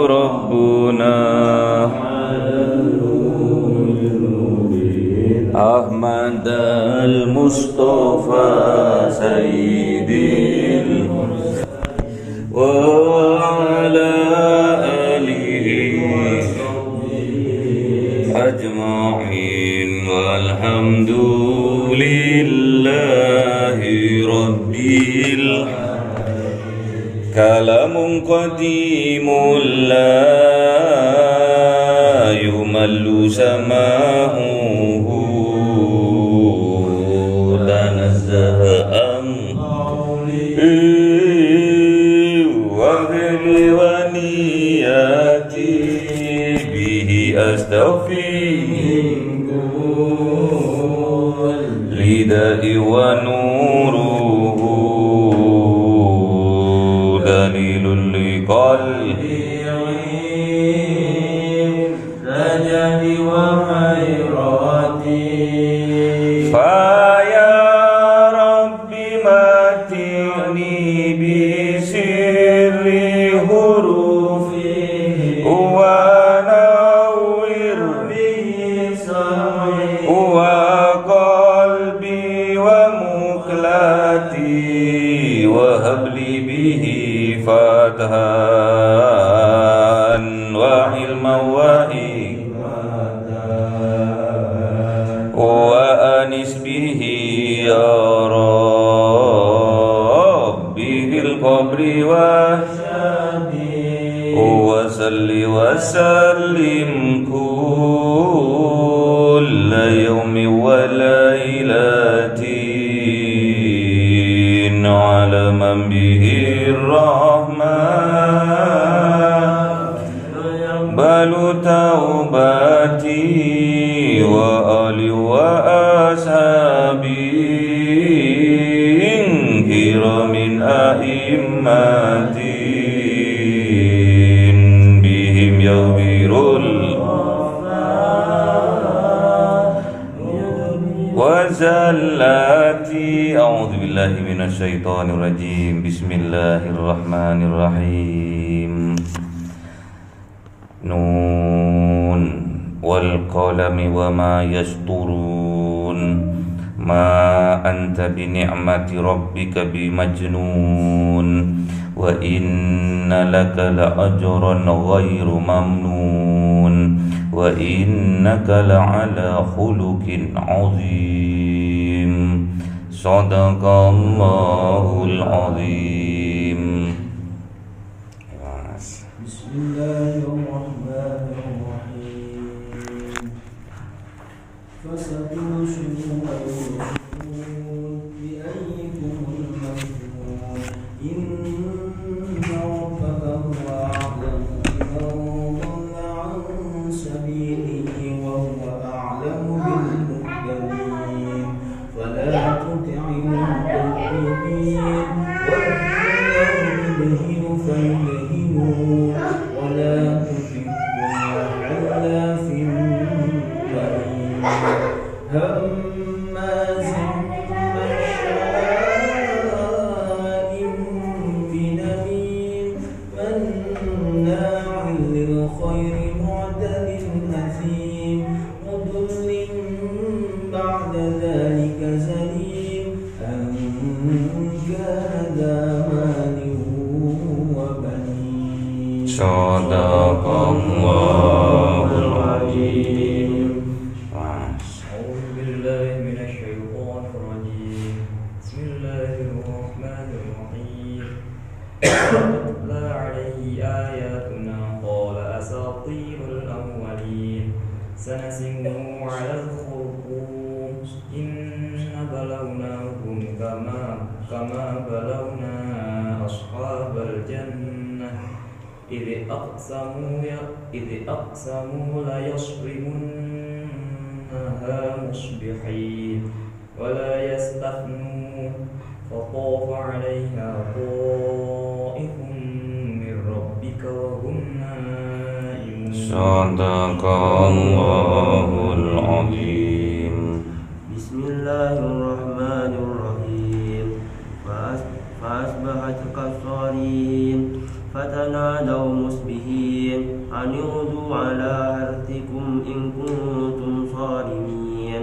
ربنا أحمد المصطفى سيد المرسلين وعلى آله أجمعين والحمد لله رب العالمين. كلام قديم لا يمل سماعه تنزه عن وغل ونياتي به أستغفر لداء ونوره دليل لقلبي رجعي وحيراتي فيا رب متعني بسر حروفي ونور به سمعي وقلبي ومقلتي وهب لي به فتحا وعلما وأنس به يا ربي في القبر وصل وسلم كل يوم وليلة على من به الرحمن بل توبتي وآل وأصحابي كرام أئمة بهم يغفر وزلاتي. أعوذ بالله من الشيطان الرجيم. بسم الله الرحمن الرحيم. نون والقلم وما يسطرون ما أنت بنعمة ربك بمجنون وإن لك لأجرا غير ممنون وإنك لعلى خلق عظيم. صدق الله العظيم. بسم الله الرحمن الرحيم. فستبصرون ويبصرون بأيكم المفتون إن ربك هو أعلم بمن ضل عن سبيله وهو أعلم بالمهتدين فلا تطع المكذبين والذين فيدهنون ولا تطع كل حلاف مهين هماز مشاء بنميم مناع للخير معتد أثيم عتل بعد ذلك زنيم أن كان ذا مال وبنين. صدق الله العظيم. أعوذ بالله من الشيطان الرجيم. بسم الله الرحمن الرحيم. تتلى عليه آياتنا قال أساطير الأولين سنسمه على الخرطوم إن بلوناهم كما بلونا أصحاب الجنة إذ أقسموا ليصرمنها مصبحين ولا يستثنون فطاف عليها طائف من ربك وهم نائمون. صدق الله العظيم. بسم الله الرحمن الرحيم. فأصبحت كالصريم فتنادوا مصبحين أن اغدوا على حرثكم إن كنتم صارمين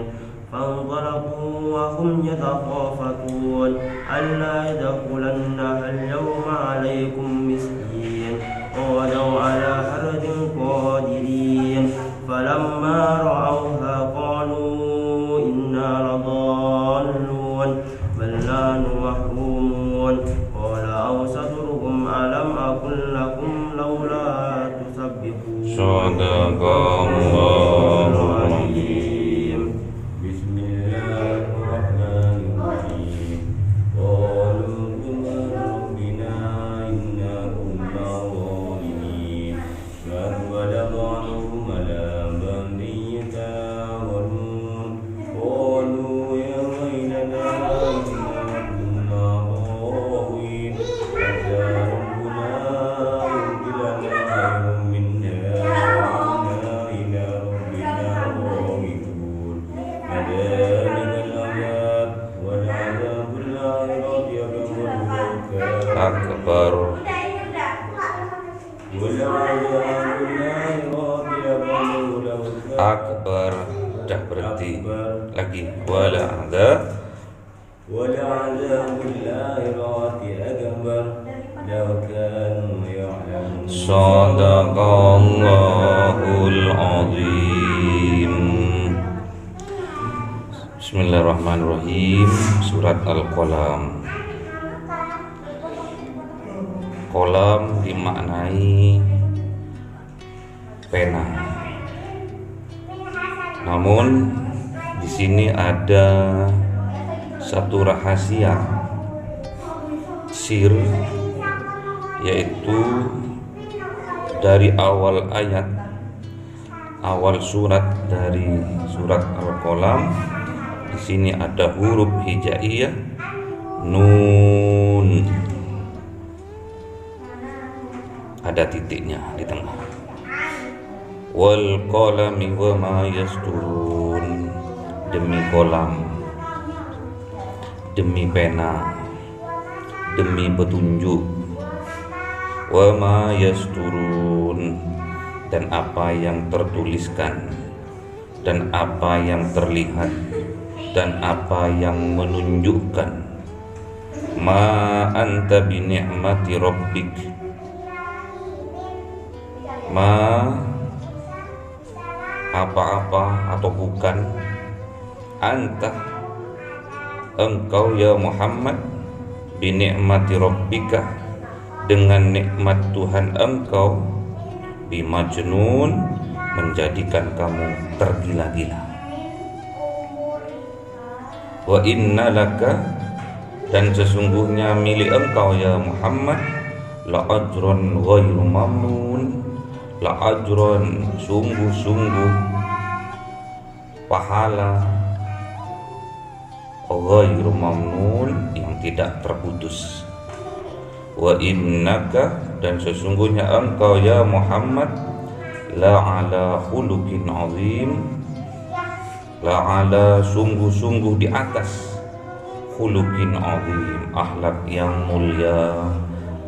فانطلقوا وهم يتخافتون ألا يدخلنها اليوم عليكم مسكين قالوا على حرد قادرين فلما رأوها قالوا إنا لضالون بل نحن محرومون قال أوسطهم ألم أقل لكم لولا تسبحون صدق الله العظيم. بسم الله الرحمن الرحيم قالوا ربنا إنا كنا ظالمين فأقبل بعضهم على بعض يتساءلون قالوا يا ويلنا إنا كنا طاغين حتى ربنا ينزل خير منا وإنا إلى ربنا راغبون كذلك العذاب والعذاب الآخرة Akbar. Akbar. Dah berhenti. Lagi. Wala ada. ولعذاب الآخرة أكبر لو كانوا يعلمون Sadaqallahul azim. Bismillahirrahmanirrahim. Surat Al-Qalam. Qalam dimaknai pena. Namun di sini ada satu rahasia sir, yaitu dari awal ayat, awal surat dari surat Al-Qalam. Di sini ada huruf hijaiyah nun, ada titiknya di tengah. Wal qalami wa ma yasturun, demi kolam, demi pena, demi petunjuk. Wa ma yasturun, dan apa yang tertuliskan, dan apa yang terlihat, dan apa yang menunjukkan. Ma anta bi ni'mati rabbik, ma apa-apa atau bukan, anta engkau ya Muhammad, bi ni'mati rabbika, dengan nikmat Tuhan engkau, bi majnun, menjadikan kamu tergila-gila. Wa inna laka, dan sesungguhnya milik engkau ya Muhammad, la ajrun ghairu mamnun, la ajrun, sungguh-sungguh pahala, ghairu mamnun, yang tidak terputus. Wa innaka, dan sesungguhnya engkau ya Muhammad, la ala khuluqin azim, la ala, sungguh-sungguh di atas, khuluqin azim, akhlak yang mulia,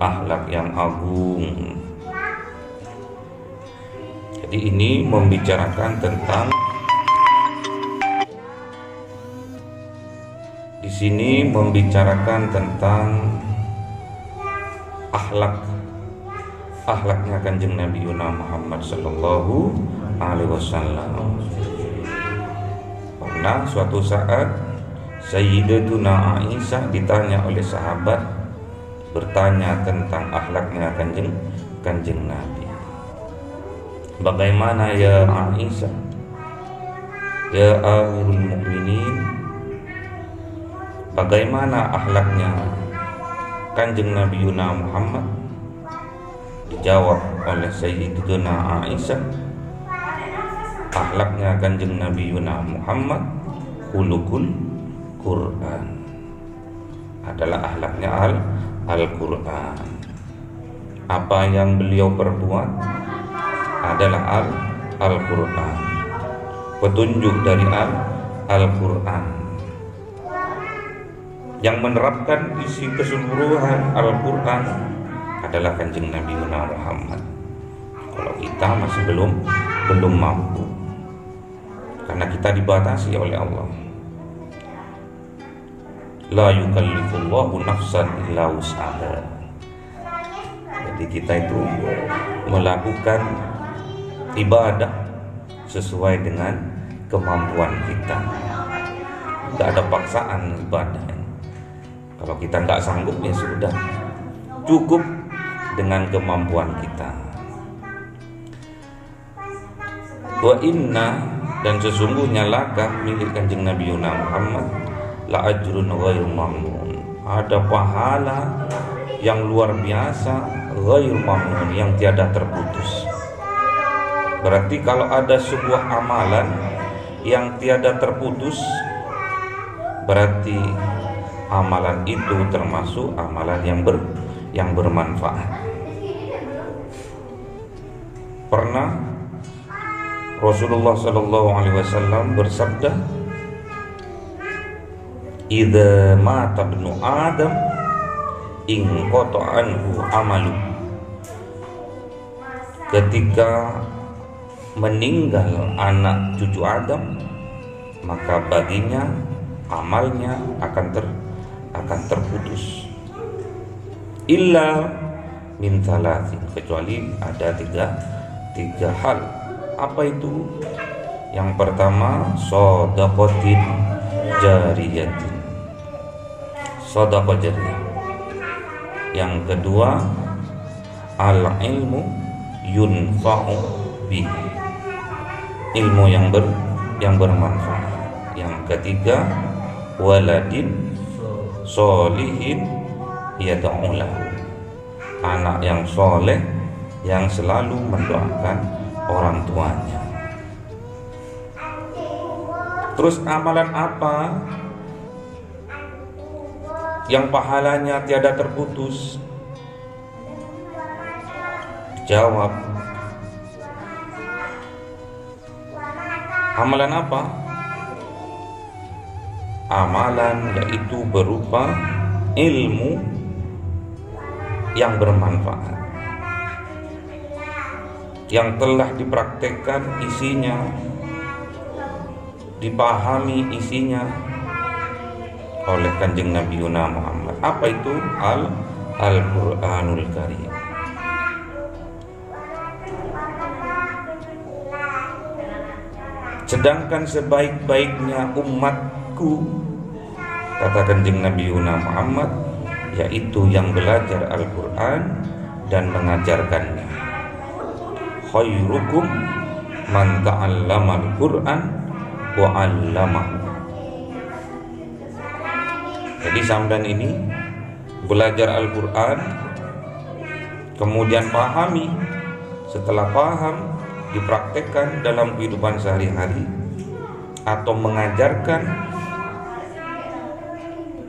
akhlak yang agung. Jadi ini membicarakan tentang, di sini membicarakan tentang akhlaknya Kanjeng Nabi Muhammad sallallahu alaihi wasallam. Pernah suatu saat Sayyidatuna Aisyah ditanya oleh sahabat, bertanya tentang akhlaknya Kanjeng Nabi. Bagaimana ya Aisyah, ya Amirul Mukminin, bagaimana akhlaknya Kanjeng Nabi Muhammad? Dijawab oleh Sayyidatuna Aisyah, akhlaknya Kanjeng Nabi Muhammad khuluqul Quran, adalah akhlaknya Al-Quran. Apa yang beliau perbuat adalah Al-Quran, petunjuk dari Al-Quran. Yang menerapkan isi keseluruhan Al-Quran adalah Kanjeng Nabi Muhammad. Kalau kita masih belum mampu, karena kita dibatasi oleh Allah. La yukallifullahu nafsan illa wus'aha. Jadi kita itu melakukan ibadah sesuai dengan kemampuan kita. Tidak ada paksaan ibadah. Kalau kita nggak sanggup, ya sudah, cukup dengan kemampuan kita. Wa inna, dan sesungguhnya laka, milik Kanjeng Nabi Muhammad, la ajrun ghairu mamnun, ada pahala yang luar biasa, ghairu mamnun, yang tiada terputus. Berarti kalau ada sebuah amalan yang tiada terputus, berarti amalan itu termasuk amalan yang bermanfaat. Pernah Rasulullah SAW bersabda, "Idza mata ibnu Adam inqata anhu amalu." Ketika meninggal anak cucu Adam, maka baginya amalnya akan terputus. Illa min thalathin, kecuali ada tiga hal. Apa itu? Yang pertama, shadaqatin jariyatin, shadaqah jariyah. Yang kedua, al ilmu yunfa'u bihi, ilmu yang bermanfaat. Yang ketiga, waladin solihin yad'u lahu, anak yang soleh yang selalu mendoakan orang tuanya. Terus amalan apa yang pahalanya tiada terputus? Jawab, amalan apa? Amalan yaitu berupa ilmu yang bermanfaat, yang telah dipraktekkan isinya, dipahami isinya oleh Kanjeng Nabi Muhammad. Apa itu? Al-Quranul Karim. Sedangkan sebaik-baiknya umatku, kata Kanjeng Nabi Muhammad, yaitu yang belajar Al-Quran dan mengajarkannya. Khairukum man ta'allama al-Quran wa 'allamahu. Jadi sampean ini belajar Al-Quran, kemudian pahami, setelah paham dipraktekkan dalam kehidupan sehari-hari, atau mengajarkan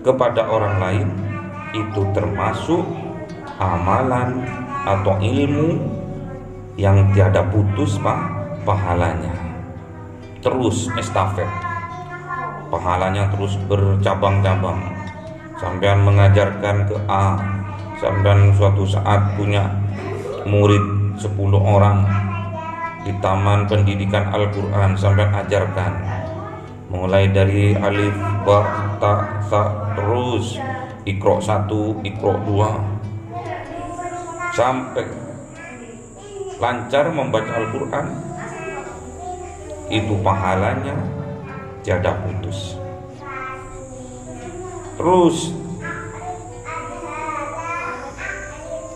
kepada orang lain, itu termasuk amalan atau ilmu yang tiada putus pahalanya. Terus estafet, pahalanya terus bercabang-cabang. Sampean mengajarkan ke A, sampean suatu saat punya murid 10 orang di taman pendidikan Al-Quran, sampean ajarkan mulai dari alif, ba, ta, sa, terus Iqra 1, Iqra 2, sampai lancar membaca Al-Quran. Itu pahalanya tiada putus. Terus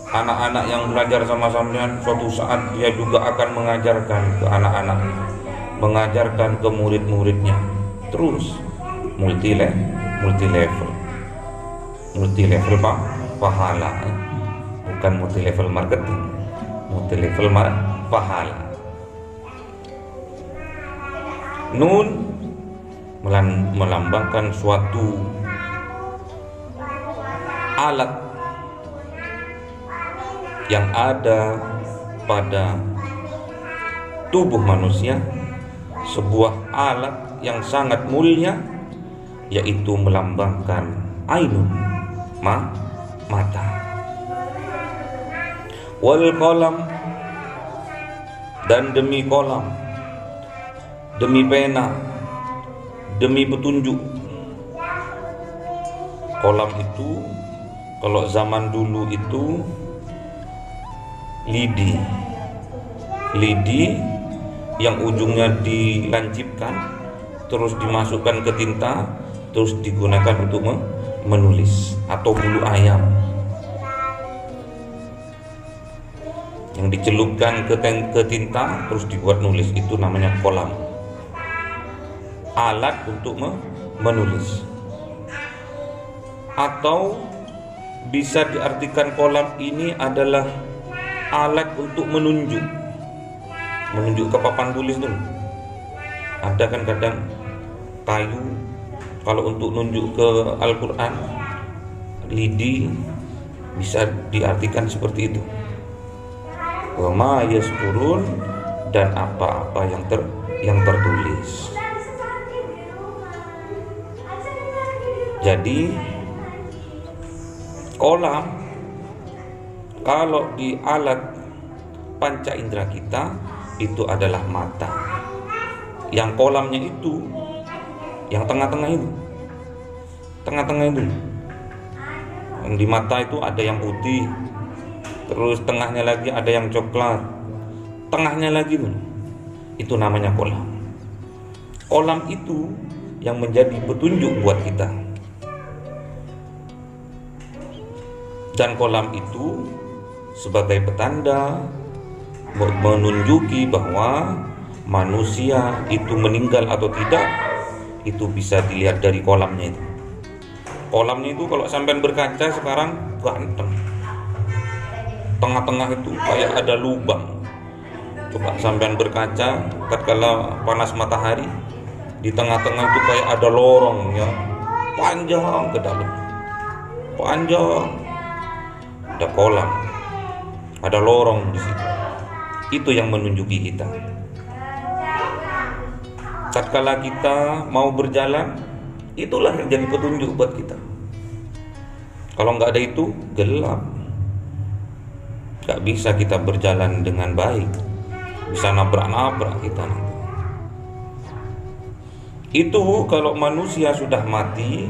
anak-anak yang belajar sama sampean, suatu saat dia juga akan mengajarkan ke anak-anaknya, mengajarkan ke murid-muridnya. Terus multi level pahala, bukan multi level marketing, multi level pahala. Nun melambangkan suatu alat yang ada pada tubuh manusia, sebuah alat yang sangat mulia, yaitu melambangkan ainun, mata. Wal qalam, dan demi kolam, demi pena, demi petunjuk. Kolam itu kalau zaman dulu itu lidi yang ujungnya dilancipkan, terus dimasukkan ke tinta, terus digunakan untuk menulis, atau bulu ayam yang dicelupkan ke tinta terus dibuat nulis, itu namanya kolam. Alat untuk menulis. Atau bisa diartikan kolam ini adalah alat untuk menunjuk ke papan tulis dulu. Ada kan kadang kayu, kalau untuk nunjuk ke Al-Quran, lidi, bisa diartikan seperti itu. Wa ma yasturun, dan apa-apa yang tertulis. Jadi kolam kalau di alat panca indera kita itu adalah mata. Yang kolamnya itu yang tengah-tengah itu. Yang di mata itu ada yang putih, terus tengahnya lagi ada yang coklat, tengahnya lagi itu namanya kolam. Kolam itu yang menjadi petunjuk buat kita. Dan kolam itu sebagai petanda menunjuki bahwa manusia itu meninggal atau tidak, itu bisa dilihat dari kolamnya itu. Kolamnya itu kalau sampean berkaca sekarang ganteng, tengah-tengah itu kayak ada lubang. Coba sampean berkaca tatkala panas matahari, di tengah-tengah itu kayak ada lorong yang panjang ke dalam, panjang. Ada kolam, ada lorong di situ. Itu yang menunjuki kita. Tatkala kita mau berjalan, itulah yang jadi petunjuk buat kita. Kalau nggak ada itu, gelap. Nggak bisa kita berjalan dengan baik, bisa nabrak-nabrak kita nanti. Itu kalau manusia sudah mati,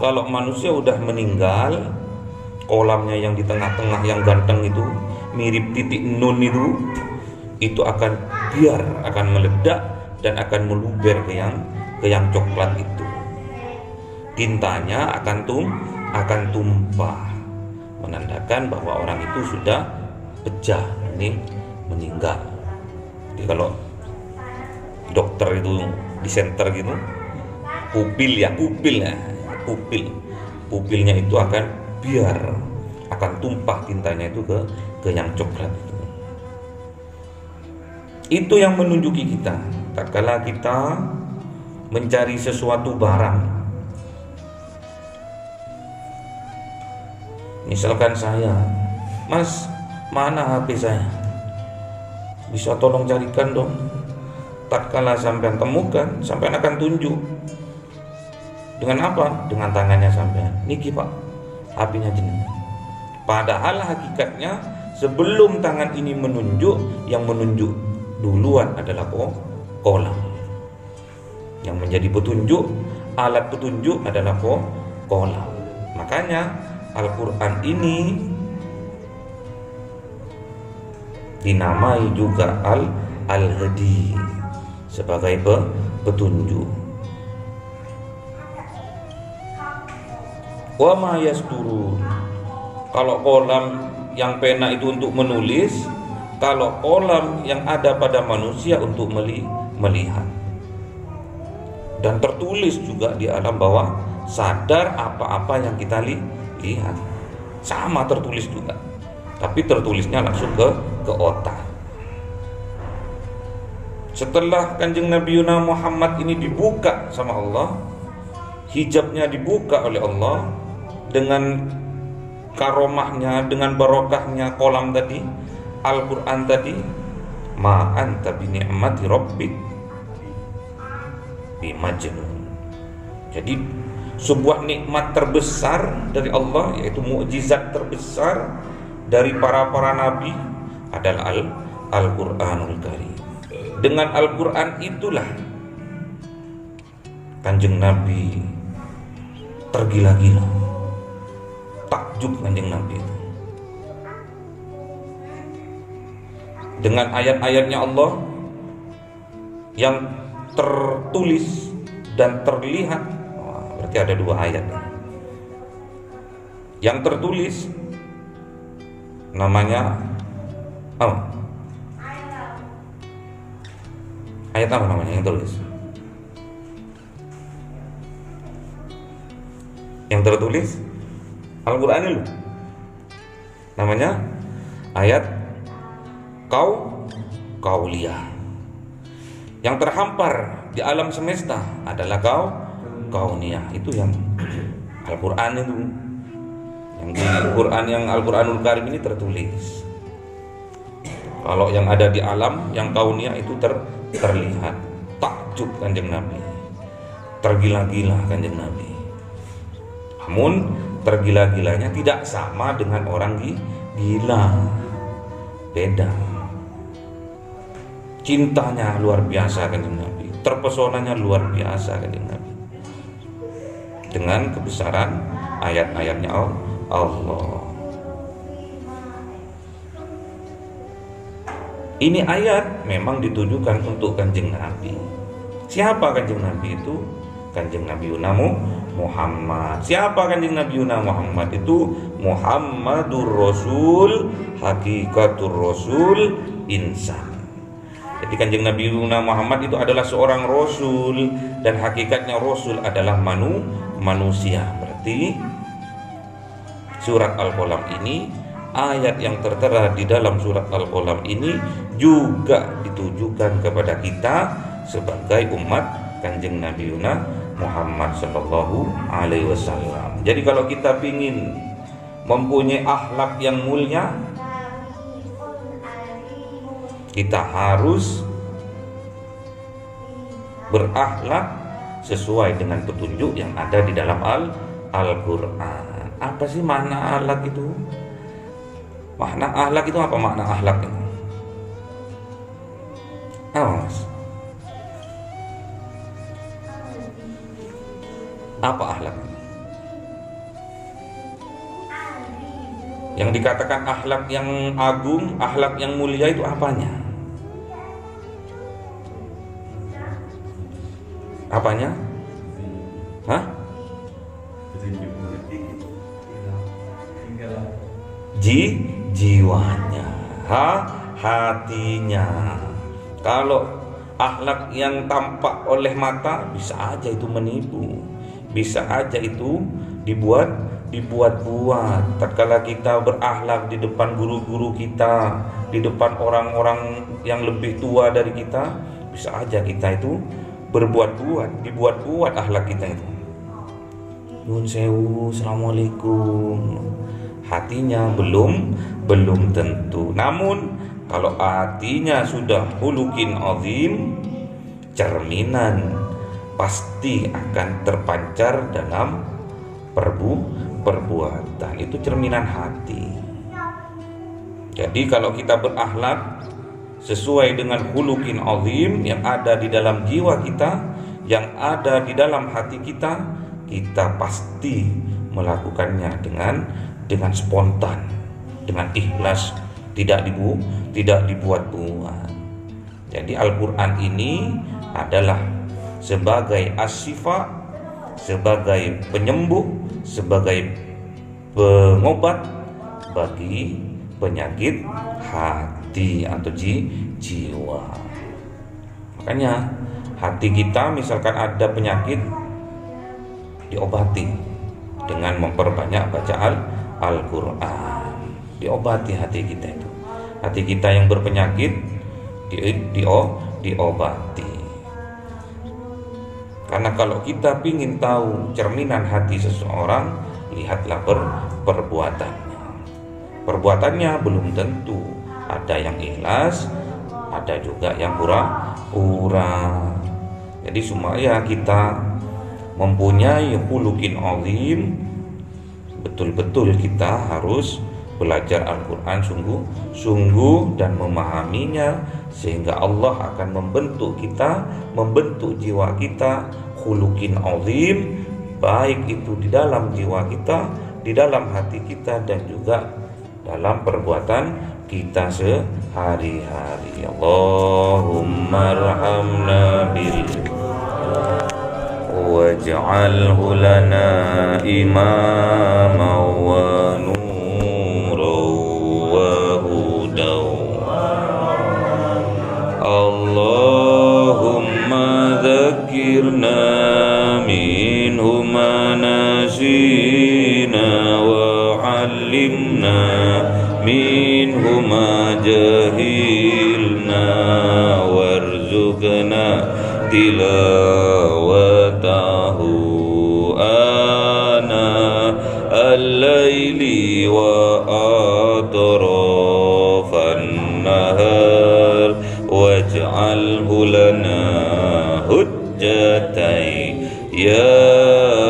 kalau manusia sudah meninggal, kolamnya yang di tengah-tengah yang ganteng itu, mirip titik nun itu akan meledak dan akan meluber ke yang coklat itu. Tintanya akan tumpah, menandakan bahwa orang itu sudah pecah, ini meninggal. Jadi kalau dokter itu di center gitu, pupilnya itu akan tumpah tintanya itu ke yang coklat itu. Itu yang menunjuki kita tatkala kita mencari sesuatu barang. Misalkan saya, Mas, mana HP saya? Bisa tolong carikan dong. Tatkala sampean temukan, sampean akan tunjuk. Dengan apa? Dengan tangannya sampean. Niki Pak, HP-nya jenengan. Padahal hakikatnya sebelum tangan ini menunjuk, yang menunjuk duluan adalah kolam. Yang menjadi petunjuk, alat petunjuk adalah kolam. Makanya Al-Quran ini dinamai juga Al-Hadi, sebagai petunjuk. Wa ma yasturun. Kalau kolam yang pena itu untuk menulis, kalau kolam yang ada pada manusia untuk melihat. Dan tertulis juga di alam bawah sadar apa-apa yang kita lihat. Sama tertulis juga, tapi tertulisnya langsung ke otak. Setelah Kanjeng Nabi Muhammad ini dibuka sama Allah, hijabnya dibuka oleh Allah dengan karomahnya, dengan barokahnya kolam tadi, Al-Quran tadi, ma anta bi ni'mati rabbik bimajnun. Jadi sebuah nikmat terbesar dari Allah, yaitu mukjizat terbesar dari para nabi adalah Al-Quranul Karim. Dengan Al-Quran itulah Kanjeng Nabi tergila-gila, takjub Kanjeng Nabi itu. Dengan ayat-ayatnya Allah yang tertulis dan terlihat. Berarti ada 2 ayat. Yang tertulis namanya ayat apa namanya yang tulis? Yang tertulis Al-Quran itu namanya ayat kauliyah. Yang terhampar di alam semesta adalah kauniyah. Itu yang Al-Quran itu. Yang di Quran, yang Al-Quranul Karim ini tertulis. Kalau yang ada di alam, yang kauniyah itu terlihat. Takjub Kanjeng Nabi, tergila-gila Kanjeng Nabi. Namun tergila-gilanya tidak sama dengan orang gila. Beda. Cintanya luar biasa Kanjeng Nabi, terpesonanya luar biasa Kanjeng Nabi dengan kebesaran ayat-ayatnya Allah. Ini ayat memang ditujukan untuk Kanjeng Nabi. Siapa Kanjeng Nabi itu? Kanjeng Nabi Muhammad. Siapa Kanjeng Nabi Muhammad itu? Muhammadur Rasul, hakikatur Rasul, insan. Jadi Kanjeng Nabi Muhammad itu adalah seorang Rasul, dan hakikatnya Rasul adalah manusia. Berarti surat Al-Qalam ini, ayat yang tertera di dalam surat Al-Qalam ini juga ditujukan kepada kita sebagai umat Kanjeng Nabi Muhammad sallallahu alaihi wasallam. Jadi kalau kita ingin mempunyai akhlak yang mulia, kita harus berakhlak sesuai dengan petunjuk yang ada di dalam Al-Quran. Apa sih makna akhlak itu? Makna akhlak itu apa? Makna akhlak itu apa akhlak? Yang dikatakan akhlak yang agung, akhlak yang mulia itu apanya? Apanya? Jiwanya, hatinya. Kalau akhlak yang tampak oleh mata, bisa aja itu menipu, bisa aja itu dibuat-buat. Tatkala kita berakhlak di depan guru-guru kita, di depan orang-orang yang lebih tua dari kita, bisa aja kita itu dibuat-buat akhlak kita itu. Nun sewu, assalamualaikum. Hatinya belum tentu. Namun kalau hatinya sudah khuluqin azim, cerminan pasti akan terpancar dalam perbuatan. Itu cerminan hati. Jadi kalau kita berakhlak sesuai dengan khuluqin azim yang ada di dalam jiwa kita, yang ada di dalam hati kita, kita pasti melakukannya dengan spontan, dengan ikhlas, tidak dibuat-buat. Jadi Al-Quran ini adalah sebagai as-sifa, sebagai penyembuh, sebagai pengobat bagi penyakit hati atau jiwa. Makanya hati kita misalkan ada penyakit, diobati dengan memperbanyak bacaan Al-Quran. Diobati hati kita itu. Hati kita yang berpenyakit diobati. Karena kalau kita ingin tahu cerminan hati seseorang, lihatlah perbuatannya. Perbuatannya belum tentu, ada yang ikhlas, ada juga yang pura-pura. Jadi supaya kita mempunyai khuluqin azim, betul-betul kita harus belajar Al-Quran sungguh-sungguh dan memahaminya sehingga Allah akan membentuk kita, membentuk jiwa kita khuluqin azim, baik itu di dalam jiwa kita, di dalam hati kita, dan juga dalam perbuatan kita sehari-hari. Allahumma arhamna bil waj'alhu lana imama wa nuran wa hudan. Allahumma dzakirna minhu ma nasina wa 'allimna minhu ma jahilna warzuqna tilawatahu ana al-laili wa atrafan nahar waj'alhu lana hujjatai ya